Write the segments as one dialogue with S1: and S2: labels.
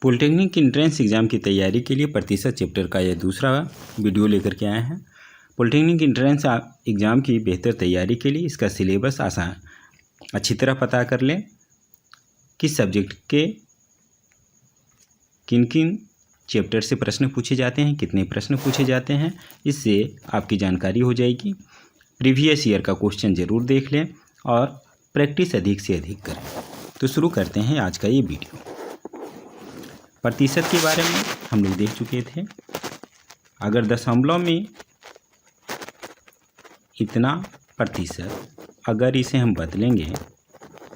S1: Polytechnic entrance exam की तैयारी के लिए प्रतिशत चैप्टर का यह दूसरा वीडियो लेकर के आए हैं। पॉलिटेक्निक एंट्रेंस एग्ज़ाम की बेहतर तैयारी के लिए इसका सिलेबस आसान अच्छी तरह पता कर लें। किस सब्जेक्ट के किन किन चैप्टर से प्रश्न पूछे जाते हैं, कितने प्रश्न पूछे जाते हैं, इससे आपकी जानकारी हो जाएगी। प्रीवियस ईयर का क्वेश्चन ज़रूर देख लें और प्रैक्टिस अधिक से अधिक करें। तो शुरू करते हैं आज का ये वीडियो। प्रतिशत के बारे में हम लोग देख चुके थे। अगर दशमलव में इतना प्रतिशत, अगर इसे हम बदलेंगे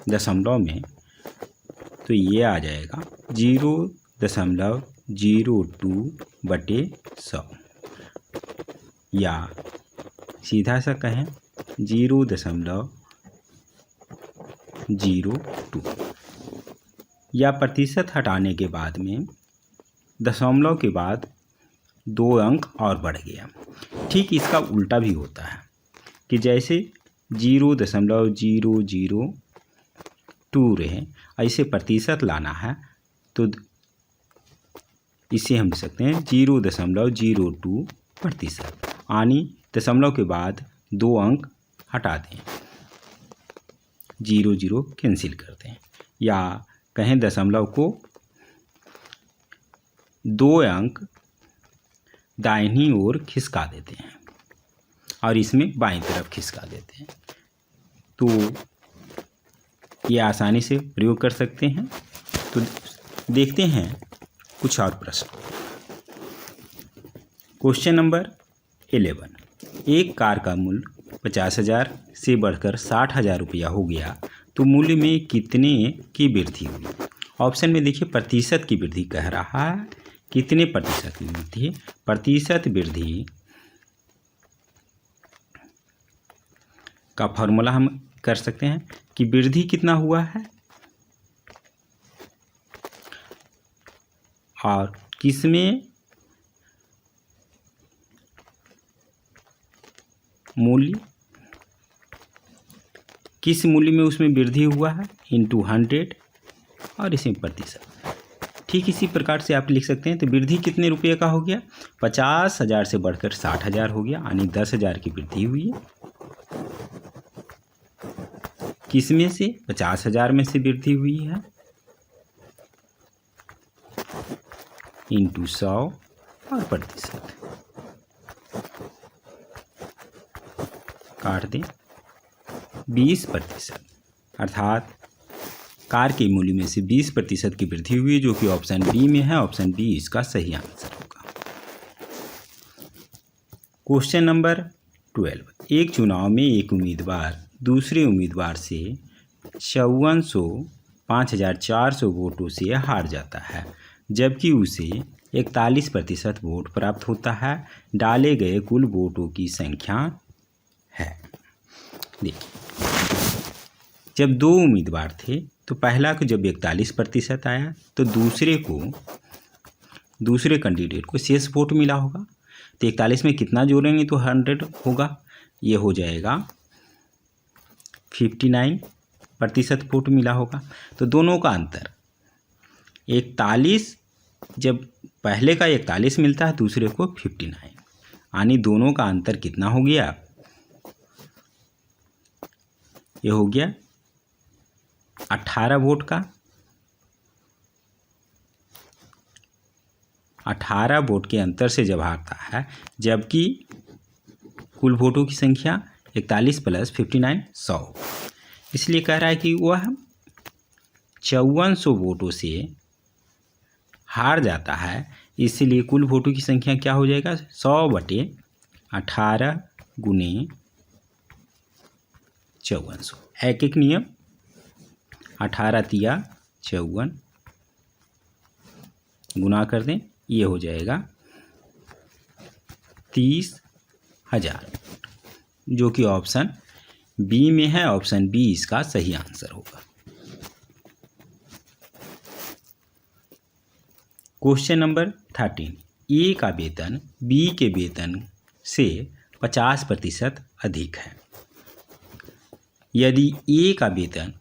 S1: दशमलव में, तो ये आ जाएगा 0.02/100, या सीधा सा कहें 0.02। या प्रतिशत हटाने के बाद में दशमलव के बाद 2 अंक और बढ़ गया। ठीक इसका उल्टा भी होता है कि जैसे 0.002 रहे, ऐसे प्रतिशत लाना है तो इसे हम लिख सकते हैं 0.02%, यानी दशमलव के बाद 2 अंक हटा दें, 0 कैंसिल कर दें, या कहें दशमलव को 2 अंक दाहिनी ओर खिसका देते हैं और इसमें बाईं तरफ खिसका देते हैं, तो ये आसानी से प्रयोग कर सकते हैं। तो देखते हैं कुछ और प्रश्न। Question number 11। एक कार का मूल्य 50,000 से बढ़कर 60,000 रुपया हो गया, तो मूल्य में कितने की वृद्धि हुई? ऑप्शन में देखिए प्रतिशत की वृद्धि कह रहा है, कितने प्रतिशत की वृद्धि? प्रतिशत वृद्धि का फॉर्मूला हम कर सकते हैं कि वृद्धि कितना हुआ है और किसमें मूल्य, किस मूल्य में उसमें वृद्धि हुआ है, इंटू 100 और इसमें प्रतिशत। ठीक इसी प्रकार से आप लिख सकते हैं। तो वृद्धि कितने रुपये का हो गया? 50,000 से बढ़कर 60,000 हो गया, यानी 10,000 की वृद्धि हुई है। किसमें से? 50,000 में से वृद्धि हुई है, इंटू 100 और प्रतिशत काट दें 20%, अर्थात कार के मूल्य में से 20% की वृद्धि हुई, जो कि ऑप्शन बी में है। ऑप्शन बी इसका सही आंसर होगा। Question number 12। एक चुनाव में एक उम्मीदवार दूसरे उम्मीदवार से 5,400 वोटों से हार जाता है, जबकि उसे 41% वोट प्राप्त होता है। डाले गए कुल वोटों की संख्या है। देखिए, जब 2 उम्मीदवार थे तो पहला को जब 41% आया तो दूसरे कैंडिडेट को शेष वोट मिला होगा। तो 41 में कितना जोड़ेंगे तो 100 होगा, ये हो जाएगा 59% वोट मिला होगा। तो दोनों का अंतर 41, जब पहले का 41 मिलता है, दूसरे को 59, यानी दोनों का अंतर कितना हो गया? ये हो गया 18 वोट का। 18 वोट के अंतर से जब हारता है, जबकि कुल वोटों की संख्या 41 + 59 100, इसलिए कह रहा है कि वह 5400 वोटों से हार जाता है। इसलिए कुल वोटों की संख्या क्या हो जाएगा? 100/18 × 5400। एक नियम, 18 तिया 54 गुना कर दें, ये हो जाएगा 30,000, जो कि ऑप्शन बी में है। ऑप्शन बी इसका सही आंसर होगा। Question number 13। ए का वेतन बी के वेतन से 50% अधिक है। यदि ए का वेतन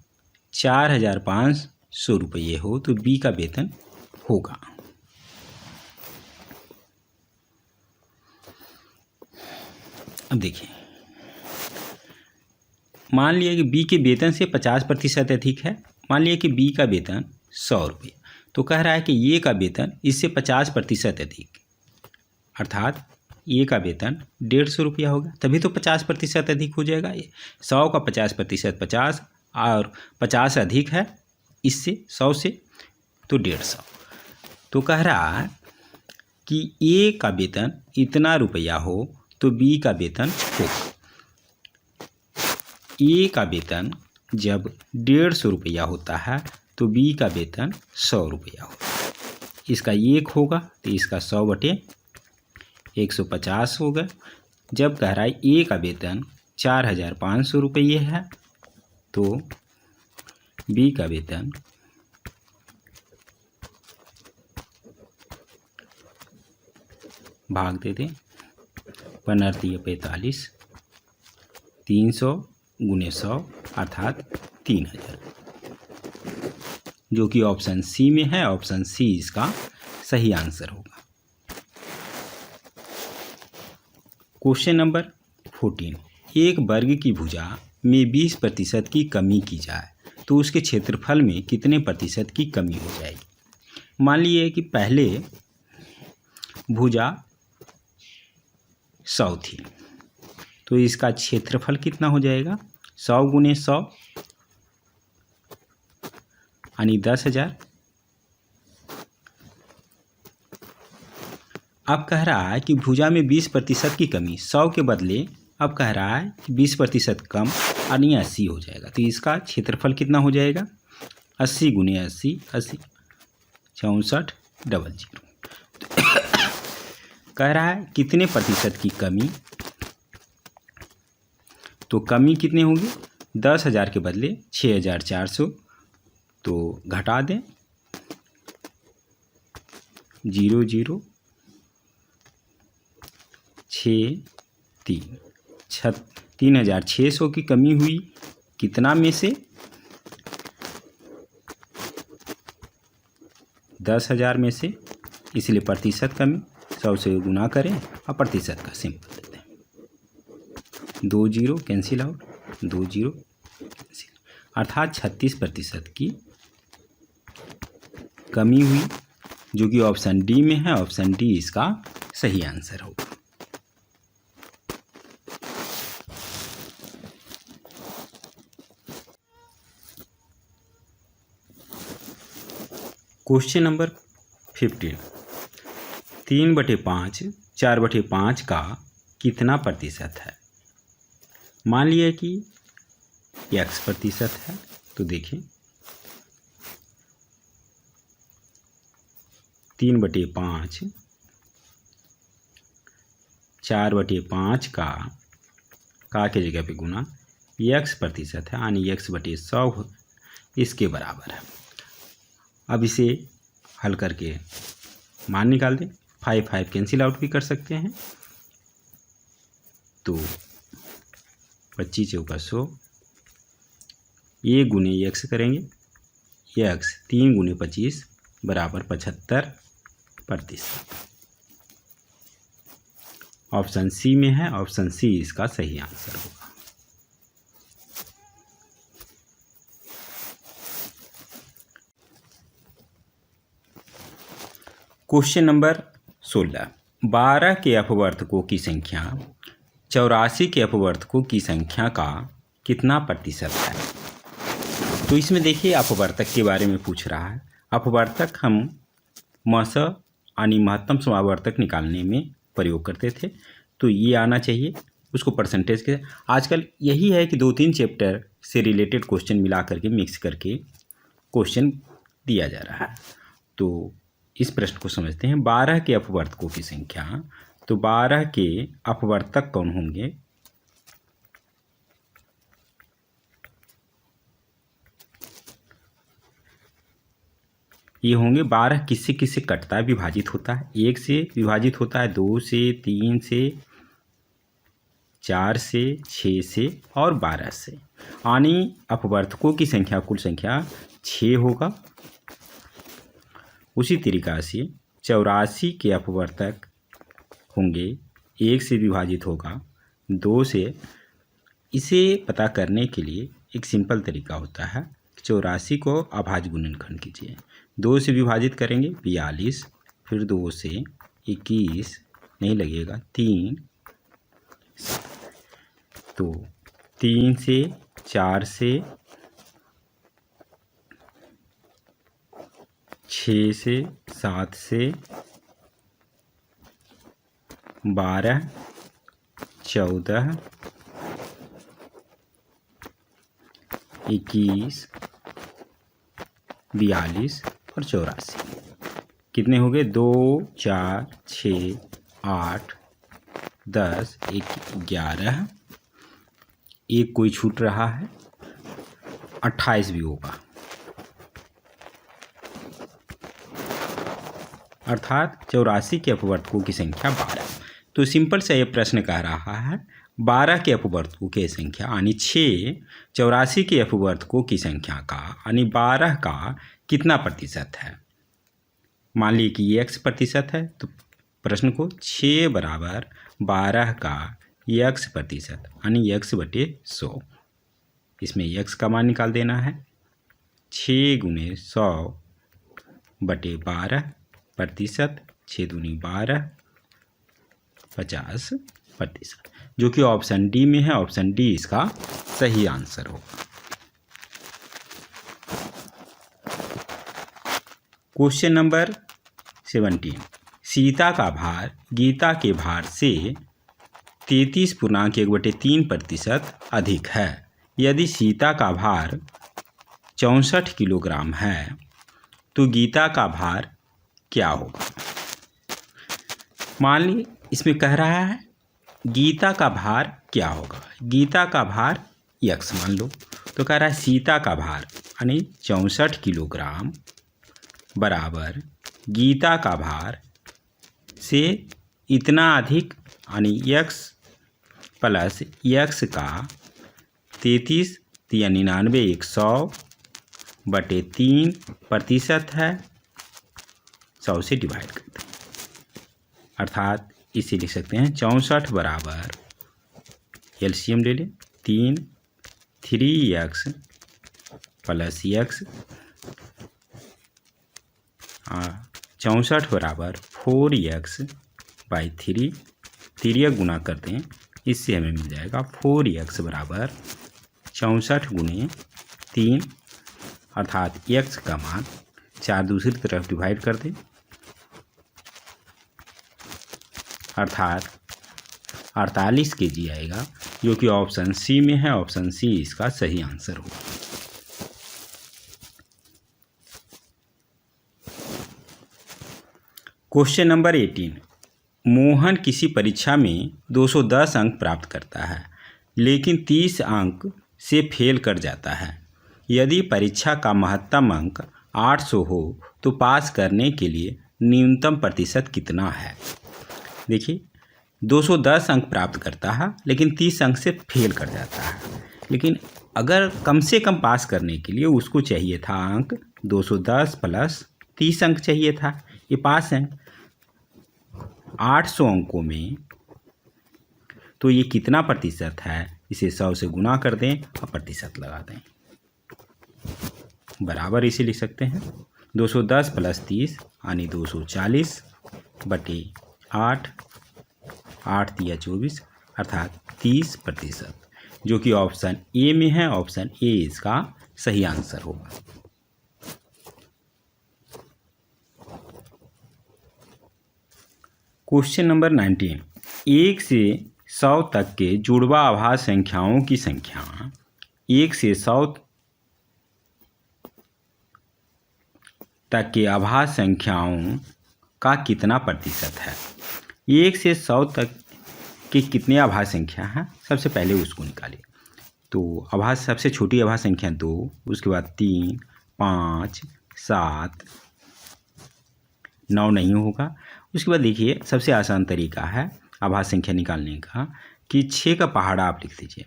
S1: 4,500 रुपये हो तो बी का वेतन होगा। अब देखिए, मान लिया कि बी के वेतन से 50% अधिक है। मान लिया कि बी का वेतन 100 रुपये, तो कह रहा है कि ए का वेतन इससे 50% अधिक, अर्थात ए का वेतन 150 रुपया होगा, तभी तो 50% अधिक हो जाएगा। 100 का 50% 50 और 50 अधिक है इससे 100 से, तो 150। तो कह रहा है कि ए का वेतन इतना रुपया हो तो बी का वेतन होगा। ए का वेतन जब 150 रुपया होता है तो बी का वेतन 100 रुपया होगा। इसका 1 होगा तो इसका 100/150 होगा। जब कह रहा है ए का वेतन 4500 रुपये है तो बी का वेतन भाग दे दें 15×45 300 × 100 अर्थात 3000, जो कि ऑप्शन सी में है। ऑप्शन सी इसका सही आंसर होगा। क्वेश्चन नंबर 14, एक वर्ग की भुजा में 20% की कमी की जाए तो उसके क्षेत्रफल में कितने प्रतिशत की कमी हो जाएगी। मान लीजिए कि पहले भुजा 100 थी तो इसका क्षेत्रफल कितना हो जाएगा, 100 × 100 यानी 10,000। अब कह रहा है कि भुजा में 20% की कमी, 100 के बदले अब कह रहा है कि 20% कम यानी 80 हो जाएगा। तो इसका क्षेत्रफल कितना हो जाएगा, 80 × 80 80 6400। कह रहा है कितने प्रतिशत की कमी, तो कमी कितनी होगी, 10,000 के बदले 6400, तो घटा दें 0 0 6 3 3600 की कमी हुई कितना में से, 10,000 में से, इसलिए प्रतिशत कमी 100 से गुना करें और प्रतिशत का सिंपल देते हैं। 2 0 कैंसिल आउट, 2 0 कैंसिल, अर्थात 36% की कमी हुई, जो कि ऑप्शन डी में है। ऑप्शन डी इसका सही आंसर होगा। क्वेश्चन नंबर 15, 3/5 4/5 का कितना प्रतिशत है। मान लिया कि x प्रतिशत है, तो देखिए 3/5 4/5 का के जगह पे गुना x प्रतिशत है यानी x/100 इसके बराबर है। अब इसे हल करके मान निकाल दें, 5 5 कैंसिल आउट भी कर सकते हैं, तो 25 चौका 100, ये गुने x करेंगे, x 3 × 25 बराबर 75%। ऑप्शन सी में है। ऑप्शन सी इसका सही आंसर होगा। क्वेश्चन नंबर 16, 12 के अपवर्तकों की संख्या 84 के अपवर्तकों की संख्या का कितना प्रतिशत है। तो इसमें देखिए अपवर्तक के बारे में पूछ रहा है। अपवर्तक हम मस यानी महत्तम समावर्तक निकालने में प्रयोग करते थे, तो ये आना चाहिए उसको परसेंटेज के। आजकल यही है कि 2-3 चैप्टर से रिलेटेड क्वेश्चन मिला करके मिक्स करके क्वेश्चन दिया जा रहा है। तो इस प्रश्न को समझते हैं। 12 के अपवर्तकों की संख्या, तो 12 के अपवर्तक कौन होंगे, ये होंगे 12 किससे किससे कटता है, विभाजित होता है, 1 से विभाजित होता है, 2 से, 3 से, 4 से, 6 से और 12 से। यानी अपवर्तकों की संख्या कुल संख्या 6 होगा। उसी तरीक़ा से 84 के अपवर्तक होंगे 1 से विभाजित होगा 2 से। इसे पता करने के लिए एक सिंपल तरीका होता है, 84 को अभाज्य गुणनखंड कीजिए। 2 से विभाजित करेंगे 42, फिर 2 से 21 नहीं लगेगा 3, तो 3 से 4 से 6 से 7 से 12, 14, 21, 42 और 84 कितने हो गए? 2, 4, 6, 8, 10, 11, एक कोई छूट रहा है 28 भी होगा, अर्थात 84 के अपवर्तकों की संख्या 12। तो सिंपल सा ये प्रश्न कह रहा है 12 के अपवर्तकों की संख्या यानी 6 84 के अपवर्तकों की संख्या का यानी 12 का कितना प्रतिशत है। मान लीजिए कि ये x प्रतिशत है, तो प्रश्न को 6 बराबर 12 का x प्रतिशत यानी x/100, इसमें x का मान निकाल देना है। 6 गुने 100/12 प्रतिशत, 6 दूनी 12, 50%, जो कि ऑप्शन डी में है। ऑप्शन डी इसका सही आंसर होगा। क्वेश्चन नंबर 17, सीता का भार गीता के भार से 33.1/3% अधिक है। यदि सीता का भार 64 किलोग्राम है तो गीता का भार क्या होगा। मान ली इसमें कह रहा है गीता का भार क्या होगा। गीता का भार x मान लो, तो कह रहा है सीता का भार यानी 64 किलोग्राम बराबर गीता का भार से इतना अधिक यानी x प्लस x का 33 या 99 100/3% है, 100 से डिवाइड करते हैं, अर्थात इसे लिख सकते हैं 64 बराबर एलसीएम ले लें 3x प्लस x, 64 बराबर 4x/3, 3 गुना करते हैं, इससे हमें मिल जाएगा 4x बराबर 64 गुने 3, अर्थात x का मान 4 दूसरी तरफ डिवाइड कर दें, अर्थात 48 kg आएगा, जो कि ऑप्शन सी में है। ऑप्शन सी इसका सही आंसर होगा। क्वेश्चन नंबर 18, मोहन किसी परीक्षा में 210 अंक प्राप्त करता है लेकिन 30 अंक से फेल कर जाता है। यदि परीक्षा का महत्तम अंक 800 हो तो पास करने के लिए न्यूनतम प्रतिशत कितना है। देखिए 210 अंक प्राप्त करता है लेकिन 30 अंक से फेल कर जाता है, लेकिन अगर कम से कम पास करने के लिए उसको चाहिए था अंक 210 प्लस 30 अंक चाहिए था। ये पास है 800 अंकों में, तो ये कितना प्रतिशत है, इसे 100 से गुना कर दें और प्रतिशत लगा दें, बराबर इसे लिख सकते हैं 210 प्लस 30 यानी 240/8, 8 तिया 24, अर्थात 30%, जो कि ऑप्शन ए में है। ऑप्शन ए इसका सही आंसर होगा। क्वेश्चन नंबर 19, 1 से 100 तक के जुड़वा अभाज्य संख्याओं की संख्या 1 से 100 तक के अभाज्य संख्याओं का कितना प्रतिशत है। 1 से 100 तक के कितने अभाज्य संख्या हैं, सबसे पहले उसको निकालिए। तो अभाज्य सबसे छोटी अभाज्य संख्या 2, उसके बाद 3, 5, 7, 9 नहीं होगा। उसके बाद देखिए सबसे आसान तरीका है अभाज्य संख्या निकालने का कि 6 का पहाड़ा आप लिख दीजिए।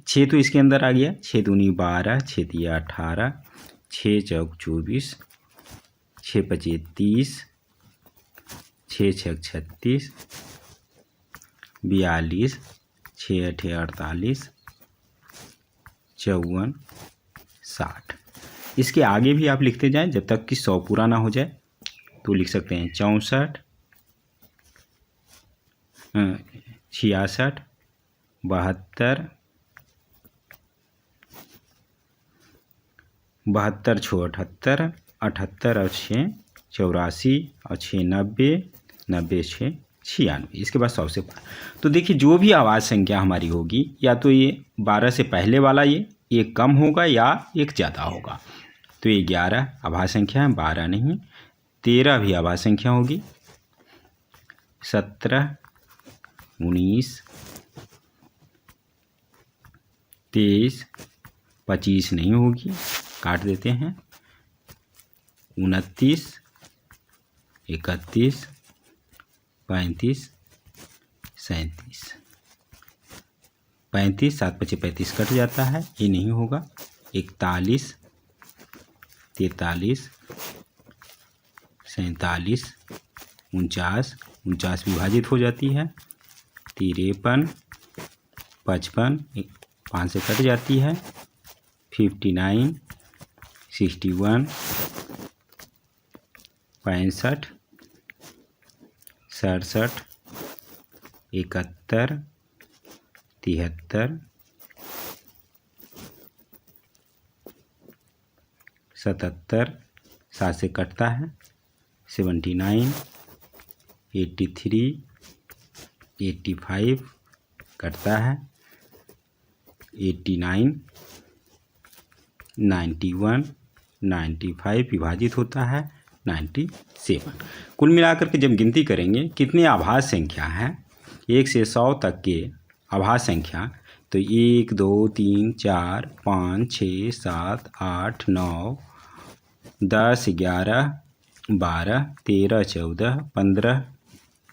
S1: 6 तो इसके अंदर आ गया, 6 दूनी 12, 6 तिया 18, 6 चौक 24, 6 पचे 30, 6 छः 36, 42, 6 अठे 48, 54, 60। इसके आगे भी आप लिखते जाएं जब तक कि 100 पूरा ना हो जाए। तो लिख सकते हैं 64, 66, 72, 72 छः 78, 78 और 6 84 और 6 90, 90 6 96। इसके बाद 100 से पार। तो देखिए जो भी आवाज़ संख्या हमारी होगी या तो ये 12 से पहले वाला ये एक कम होगा या एक ज़्यादा होगा। तो ये 11 आभास संख्या है, 12 नहीं। 13 भी आभास संख्या होगी, 17, 19, 23, 25 नहीं होगी, काट देते हैं। 29, 31, 35, 37, 35, 7 पचे 35 कट जाता है, ये नहीं होगा। 41, 43, 47, 49, 49 विभाजित हो जाती है। 53, 55, 5 से कट जाती है। 59, 61, 65, 67, 71, 73, 77, 7 से कटता है। 79, 83, 85 कटता है। 89, 91, 95 विभाजित होता है। 97। कुल मिलाकर के जब गिनती करेंगे कितने आभास संख्या हैं 1 से 100 तक के आभास संख्या, तो 1 2 3 4 5 6 7 8 9 10 11 12 13 14 15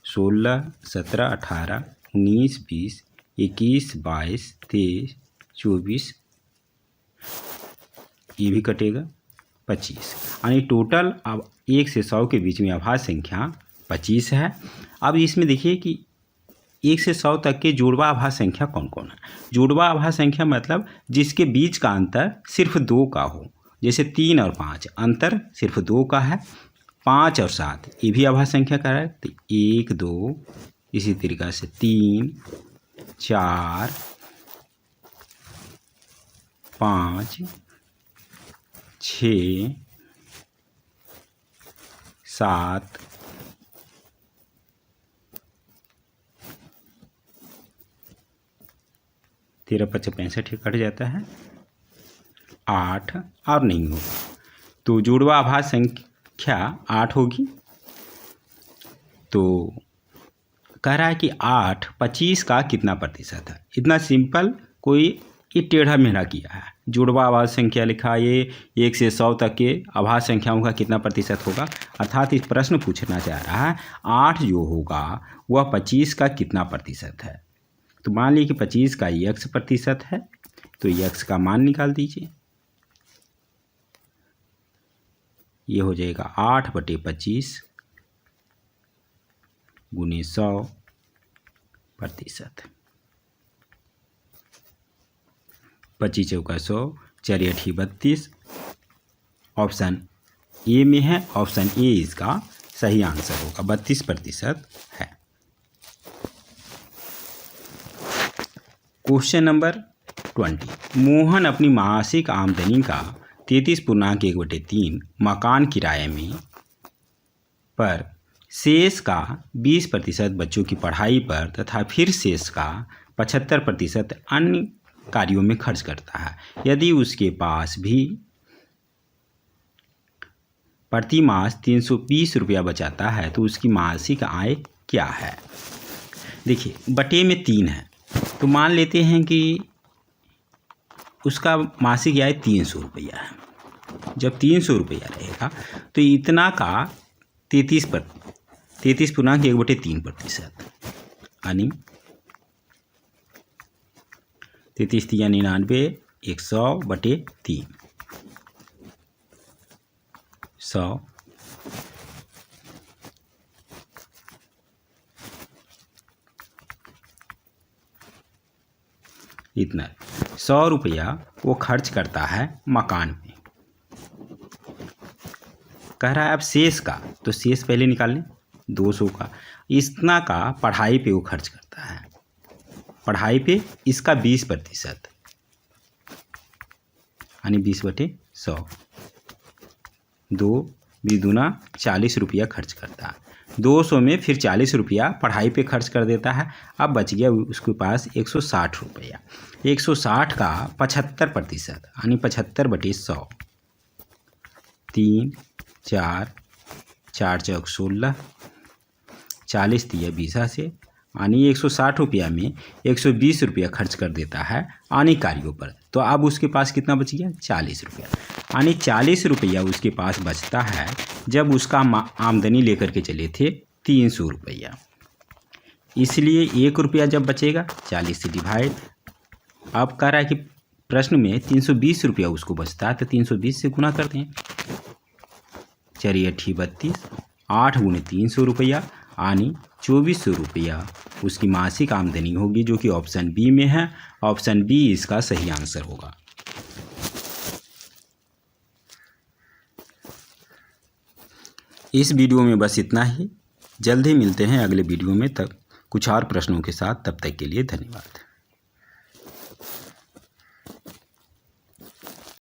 S1: 16 17 18 19 20 21 22 23 24, ये भी कटेगा 25। यानी टोटल अब 1 से 100 के बीच में आभास संख्या 25 है। अब इसमें देखिए कि 1 से 100 तक के जुड़वा आभास संख्या कौन कौन है। जुड़वा आभास संख्या मतलब जिसके बीच का अंतर सिर्फ 2 का हो, जैसे 3 और 5 अंतर सिर्फ 2 का है। 5 और 7 ये भी आभास संख्या का है, तो 1 2, इसी तरीक़ा से 3 4 5 6 7 13 5 65 कट जाता है। 8 और नहीं होगा, तो जुड़वा आभास संख्या 8 होगी। तो कह रहा है कि 8 25 का कितना प्रतिशत है। इतना सिंपल, कोई ये टेढ़ा मेढ़ा किया है। जुड़वा आभास संख्या लिखा, ये 1 से 100 तक के आभास संख्याओं का कितना प्रतिशत होगा, अर्थात इस प्रश्न पूछना चाह रहा है 8 जो होगा वह 25 का कितना प्रतिशत है। तो मान लीजिए कि 25 का x प्रतिशत है, तो x का मान निकाल दीजिए। ये हो जाएगा 8/25 गुने 100%। 25 चौका 100, 4 8 32। ऑप्शन ए में है, ऑप्शन ए इसका सही आंसर होगा, 32% है। Question number 20। मोहन अपनी मासिक आमदनी का 33.1/3 मकान किराए में पर शेष का 20% बच्चों की पढ़ाई पर तथा फिर शेष का 75% अन्य कार्यों में खर्च करता है। यदि उसके पास भी प्रति मास 320 रुपया बचाता है तो उसकी मासिक आय क्या है। देखिए बटे में 3 है, तो मान लेते हैं कि उसका मासिक आय 300 रुपया है। जब 300 रुपया रहेगा तो इतना का 33.1/3%, यानी 33 या 99, 100/3, 100 इतना 100 रुपया वो खर्च करता है मकान में। कह रहा है अब शेष का, तो शेष पहले निकाल लें 200 का। इतना का पढ़ाई पे वो खर्च करता है, पढ़ाई पे इसका 20% यानी 20/100। 2 20 दूना 40 रुपया खर्च करता है। 200 में फिर 40 रुपया पढ़ाई पे खर्च कर देता है। अब बच गया उसके पास 160 रुपया। 160 का 75% यानी 75/100। 3 4 4 चौक 16, 40 दिया 20 से, यानी 160 रुपया में 120 रुपया खर्च कर देता है अन्य कार्यों पर। तो अब उसके पास कितना बच गया? 40 रुपया। यानी 40 रुपया उसके पास बचता है जब उसका आमदनी लेकर के चले थे 300 रुपया। इसलिए 1 रुपया जब बचेगा 40 से डिवाइड। अब कह रहा है कि प्रश्न में 320 रुपया उसको बचता है, तो 320 से गुना करते हैं। 4 8 32, 8 गुणे 300 रुपया यानी 2400 रुपया उसकी मासिक आमदनी होगी, जो कि ऑप्शन बी में है। ऑप्शन बी इसका सही आंसर होगा। इस वीडियो में बस इतना ही। जल्द ही मिलते हैं अगले वीडियो में, तब कुछ और प्रश्नों के साथ। तब तक के लिए धन्यवाद।